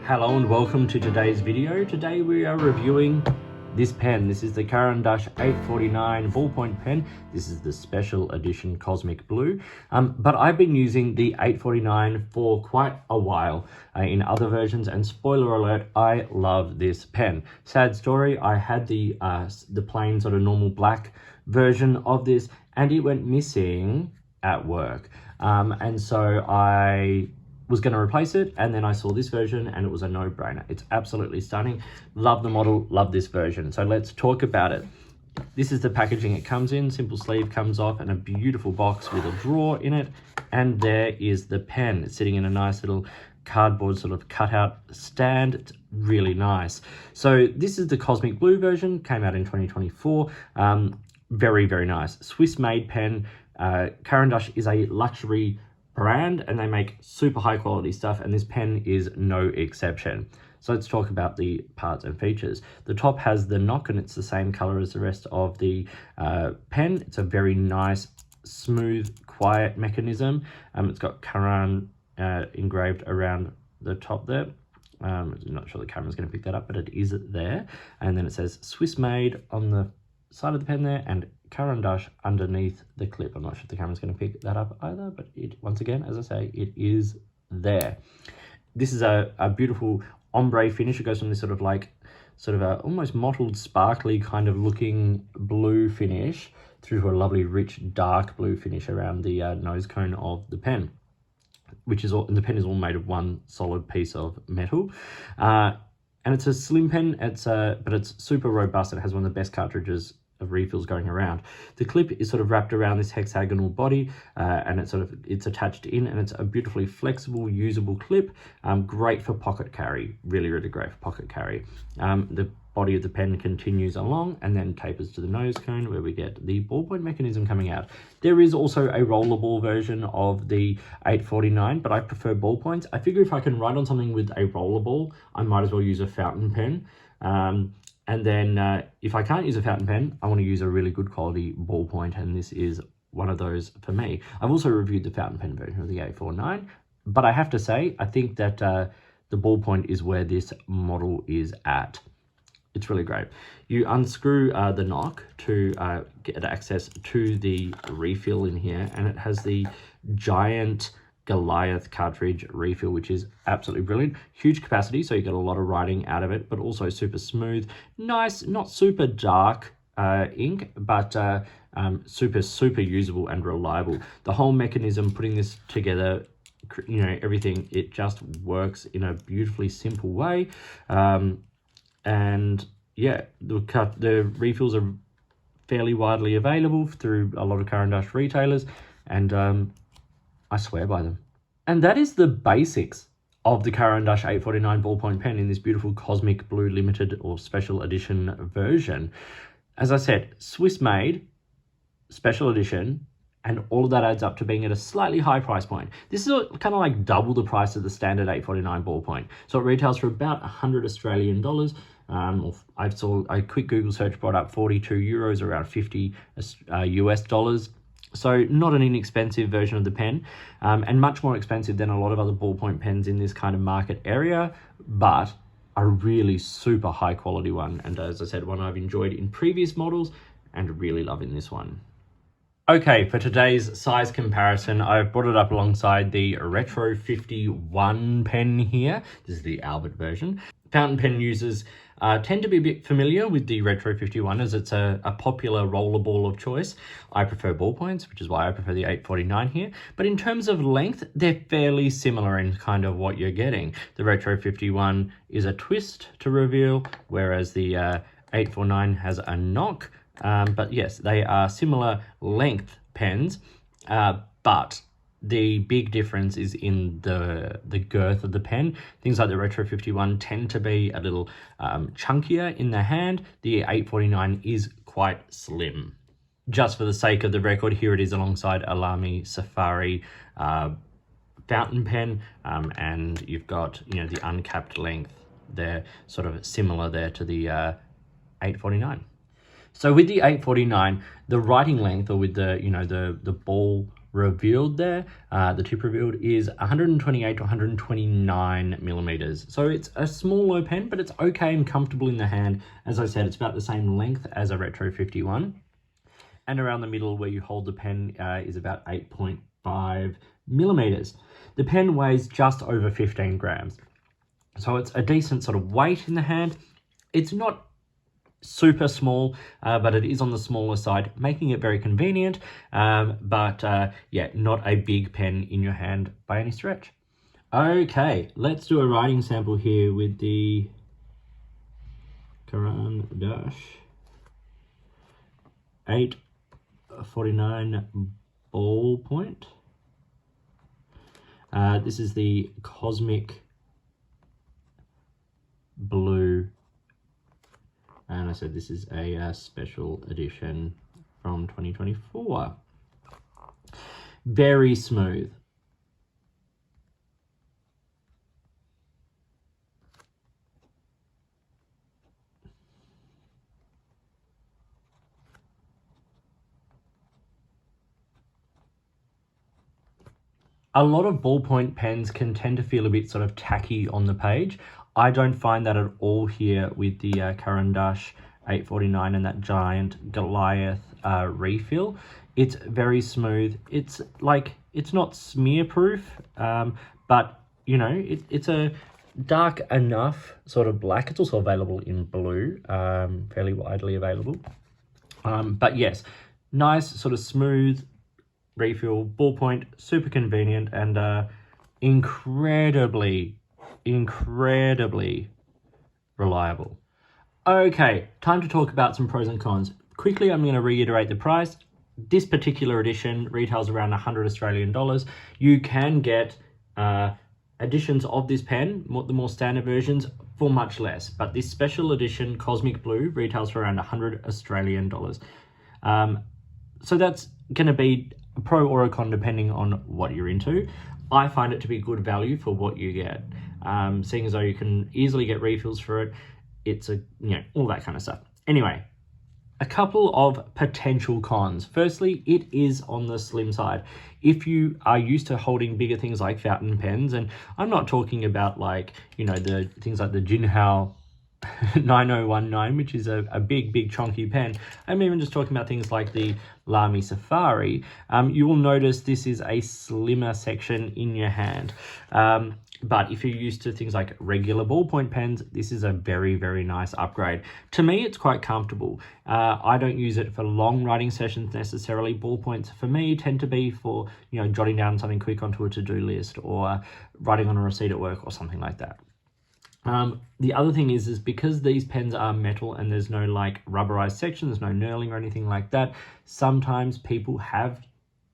Hello and welcome to today's video. Today we are reviewing this pen. This is the Caran 849 ballpoint pen. This is the special edition Cosmic Blue. But I've been using the 849 for quite a while in other versions, and spoiler alert, I love this pen. Sad story, I had the plain sort of normal black version of this and it went missing at work. And so I was going to replace it, and then I saw this version and it was a no-brainer. It's absolutely stunning. Love the model, love this version. So let's talk about it. This is the packaging it comes in. Simple sleeve comes off and a beautiful box with a drawer in it, and there is the pen. It's sitting in a nice little cardboard sort of cutout stand. It's really nice. So this is the Cosmic Blue version, came out in 2024. Very, very nice. Swiss made pen. Caran is a luxury brand and they make super high quality stuff, and this pen is no exception. So let's talk about the parts and features. The top has the knock and it's the same color as the rest of the pen. It's a very nice, smooth, quiet mechanism. It's got Caran engraved around the top there. I'm not sure the camera's going to pick that up, but it is there. And then it says Swiss made on the side of the pen there, and Caran underneath the clip. I'm not sure if the camera's going to pick that up either, but it, once again, as I say, it is there. This is a beautiful ombre finish. It goes from this sort of a almost mottled, sparkly kind of looking blue finish through to a lovely, rich, dark blue finish around the nose cone of the pen, which is all, and the pen is all made of one solid piece of metal. And it's a slim pen, but it's super robust. It has one of the best cartridges of refills going around. The clip is sort of wrapped around this hexagonal body, and it's attached in, and it's a beautifully flexible, usable clip. Great for pocket carry, really, really great for pocket carry. The body of the pen continues along and then tapers to the nose cone, where we get the ballpoint mechanism coming out. There is also a rollable version of the 849, but I prefer ballpoints. I figure if I can write on something with a rollerball, I might as well use a fountain pen. And then if I can't use a fountain pen, I want to use a really good quality ballpoint, and this is one of those for me. I've also reviewed the fountain pen version of the 849, but I have to say, I think that the ballpoint is where this model is at. It's really great. You unscrew the knock to get access to the refill in here, and it has the giant Goliath cartridge refill, which is absolutely brilliant. Huge capacity, so you get a lot of writing out of it, but also super smooth, nice, not super dark ink, but super usable and reliable. The whole mechanism, putting this together, you know, everything, it just works in a beautifully simple way. And yeah, the refills are fairly widely available through a lot of Caran retailers, and I swear by them. And that is the basics of the Caran 849 ballpoint pen in this beautiful Cosmic Blue limited or special edition version. As I said, Swiss made, special edition, and all of that adds up to being at a slightly high price point. This is kind of like double the price of the standard 849 ballpoint. So it retails for about 100 Australian dollars. I saw a quick Google search brought up 42 euros, around 50 US dollars. So not an inexpensive version of the pen, and much more expensive than a lot of other ballpoint pens in this kind of market area, but a really super high quality one. And as I said, one I've enjoyed in previous models and really love in this one. Okay, for today's size comparison, I've brought it up alongside the Retro 51 pen here. This is the Albert version. Fountain pen users tend to be a bit familiar with the Retro 51 as it's a popular rollerball of choice. I prefer ballpoints, which is why I prefer the 849 here. But in terms of length, they're fairly similar in kind of what you're getting. The Retro 51 is a twist to reveal, whereas the 849 has a knock. But yes, they are similar length pens, but the big difference is in the girth of the pen. Things like the Retro 51 tend to be a little chunkier in the hand. The 849 is quite slim. Just for the sake of the record, here it is alongside a Lamy Safari fountain pen, and you've got, you know, the uncapped length. They're sort of similar there to the 849. So with the 849, the writing length, or with the, you know, the ball revealed there, the tip revealed, is 128 to 129 millimeters. So it's a smaller pen, but it's okay and comfortable in the hand. As I said, it's about the same length as a Retro 51. And around the middle where you hold the pen is about 8.5 millimeters. The pen weighs just over 15 grams. So it's a decent sort of weight in the hand. It's not super small, but it is on the smaller side, making it very convenient, but yeah, not a big pen in your hand by any stretch. Okay, let's do a writing sample here with the Caran 849 ballpoint. This is the Cosmic Blue, and I said this is a special edition from 2024. Very smooth. A lot of ballpoint pens can tend to feel a bit sort of tacky on the page. I don't find that at all here with the Caran 849 and that giant Goliath refill. It's very smooth. It's like, it's not smear proof, but you know, it's a dark enough sort of black. It's also available in blue, fairly widely available. But yes, nice sort of smooth refill, ballpoint, super convenient, and incredibly reliable. Okay, time to talk about some pros and cons. Quickly, I'm going to reiterate the price. This particular edition retails around 100 Australian dollars. You can get editions of this pen, the more standard versions, for much less, but this special edition Cosmic Blue retails for around 100 Australian dollars. So that's going to be a pro or a con depending on what you're into. I find it to be good value for what you get, seeing as though you can easily get refills for it. It's a, you know, all that kind of stuff. Anyway, a couple of potential cons. Firstly, it is on the slim side. If you are used to holding bigger things like fountain pens, and I'm not talking about like, you know, the things like the Jinhao 9019, which is a big chunky pen. I'm even just talking about things like the Lamy Safari. You will notice this is a slimmer section in your hand. But if you're used to things like regular ballpoint pens, this is a very nice upgrade. To me, it's quite comfortable. I don't use it for long writing sessions necessarily. Ballpoints for me tend to be for, you know, jotting down something quick onto a to-do list or writing on a receipt at work or something like that. The other thing is because these pens are metal and there's no like rubberized section, there's no knurling or anything like that, sometimes people have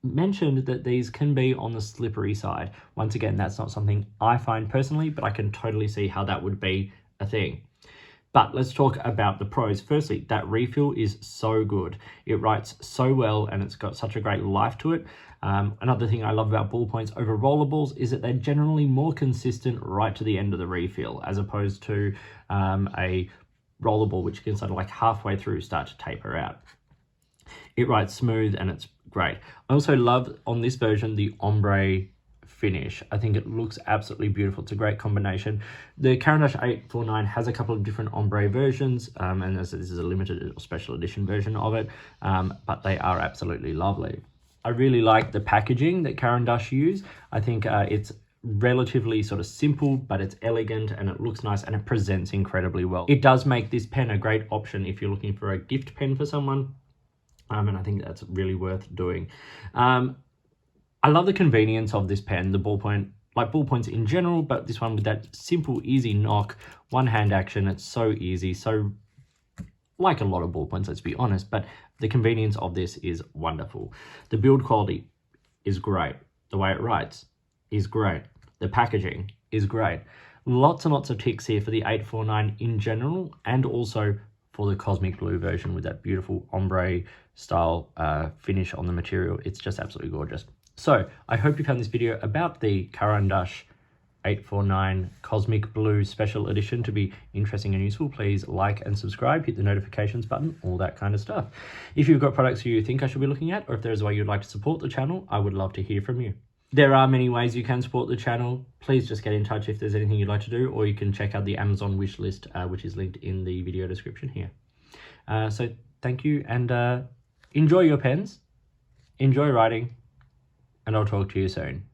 mentioned that these can be on the slippery side. Once again, that's not something I find personally, but I can totally see how that would be a thing. But let's talk about the pros. Firstly, that refill is so good. It writes so well and it's got such a great life to it. Another thing I love about ballpoints over rollerballs is that they're generally more consistent right to the end of the refill, as opposed to a rollerball, which can sort of like halfway through start to taper out. It writes smooth and it's great. I also love on this version the ombre finish. I think it looks absolutely beautiful. It's a great combination. The Caran 849 has a couple of different ombre versions, and this is a limited or special edition version of it, but they are absolutely lovely. I really like the packaging that Caran use. I think it's relatively sort of simple, but it's elegant and it looks nice and it presents incredibly well. It does make this pen a great option if you're looking for a gift pen for someone, and I think that's really worth doing. I love the convenience of this pen, the ballpoint, like ballpoints in general, but this one with that simple, easy knock, one hand action. It's so easy, so like a lot of ballpoints, let's be honest, but the convenience of this is wonderful. The build quality is great. The way it writes is great. The packaging is great. Lots and lots of ticks here for the 849 in general, and also for the Cosmic Blue version with that beautiful ombre style finish on the material. It's just absolutely gorgeous. So I hope you found this video about the Caran 849 Cosmic Blue Special Edition to be interesting and useful. Please like and subscribe, hit the notifications button, all that kind of stuff. If you've got products you think I should be looking at, or if there's a way you'd like to support the channel, I would love to hear from you. There are many ways you can support the channel. Please just get in touch if there's anything you'd like to do, or you can check out the Amazon wish list, which is linked in the video description here. So thank you, and enjoy your pens, enjoy writing, and I'll talk to you soon.